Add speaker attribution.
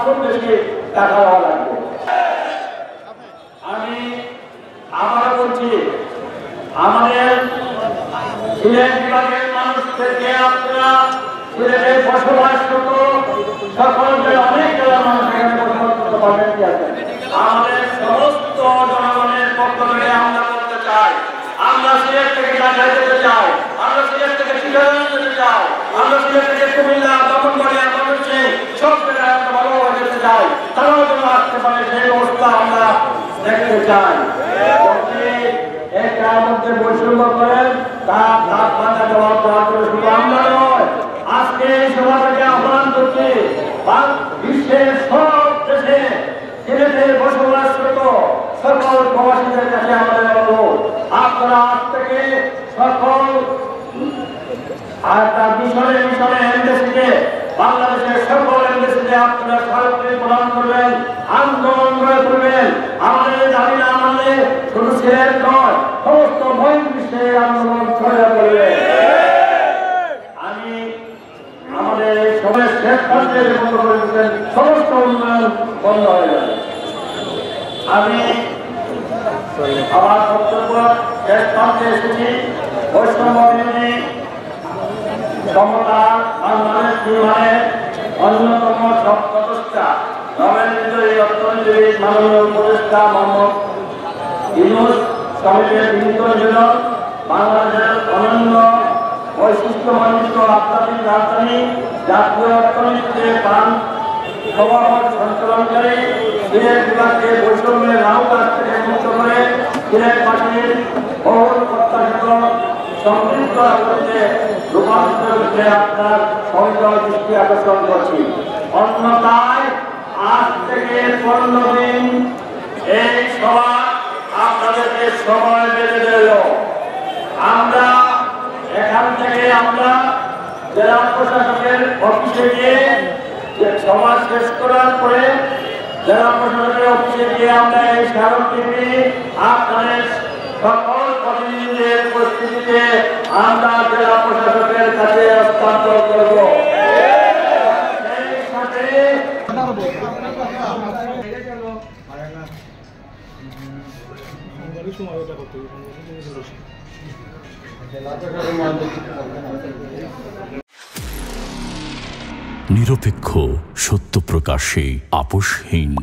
Speaker 1: খুব বেশি টাকা দেওয়া লাগবে। আমি আবার বলছি, আমাদের সিলেট বিভাগের মানুষদেরকে আপনারা সিলেটে বসবাসরত সকল অনেক জেলার মানুষ এখানে বসবাস করতে পারবেন কি আছে। আমাদের সমস্ত জনগণের পক্ষ থেকে আমরা বলতে চাই, আমরা সিলেট থেকে ঢাকায় যেতে চাই, আমরা সিলেট থেকে চিটাগাং যেতে চাই, আমরা সিলেট থেকে কুমিল্লা, ব্রাহ্মণবাড়িয়া, ময়মনসিংহ সব জায়গায় আমরা ভালোভাবে যেতে চাই। তারাও যেন আসতে পারে সেই ব্যবস্থা আমরা দেখতে চাই। এর মধ্যে বৈষম্য করেন তার মাথা জবাব দেওয়া করে শুধু আমরা নয়, আজকে এই সভা থেকে আহ্বান করছি বিশ্বের সব দেশে সিলেটের বসবাসরত সকল প্রবাসীদের কাছে আমাদের অনুরোধ, আপনারা আজ থেকে সকল মিশনে এমবেসিতে বাংলাদেশের সকল এমবেসিতে আপনারা স্মারকলিপি প্রদান করবেন, আন্দোলন করে করবেন। আমাদের দাবি না মানলে শুধু সিলেট নয়, সমস্ত বহির্বিশ্বে আন্দোলন ছড়িয়ে পড়বে। আমি আমাদের সবাই শেষ পর্যায়ে বন্ধ করে দিচ্ছেন, সমস্ত উন্নয়ন বন্ধ হয়ে যাবে। আমি আমার বক্তব্য শেষ পর্যায়ে এসেছি। বৈষম্য বিরোধী সমতা বাংলাদেশ নির্মাণের অন্যতম সদস্যা নবেন্দ্র অর্থনীতিবিদ মাননীয় উপদেষ্টা মোহাম্মদ ইউনূস সমিতির গৃহীত জন্য বাংলাদেশের অনন্য বৈশিষ্ট্যমণ্ডিত আধ্যাত্মিক রাজধানী জাতীয় অর্থনীতিতে প্রাণ প্রবাহ সঞ্চালনকারী সিলেট বিভাগকে বৈষম্যের আওতা থেকে মুক্ত করে সিলেটবাসীর বহুল প্রত্যাশিত সমৃদ্ধ করতে রূপান্তর করতে আপনার সহযোগ দৃষ্টি আকর্ষণ করছি। অন্যথায় আজ থেকে 15 দিন এই সভা আপনাদেরকে সময় বেঁধে দিল। আমরা এখান থেকে আমরা জেলা প্রশাসকের অফিসে গিয়ে সভা শেষ করার পরে জেলা প্রশাসকের অফিসে গিয়ে আমরা এই স্মারকলিপি আপনাদের সকল প্রতিনিধিদের উপস্থিতিতে আমরা জেলা প্রশাসকের কাছে হস্তান্তর করব।
Speaker 2: নিরপেক্ষ, সত্য প্রকাশে আপোষহীন।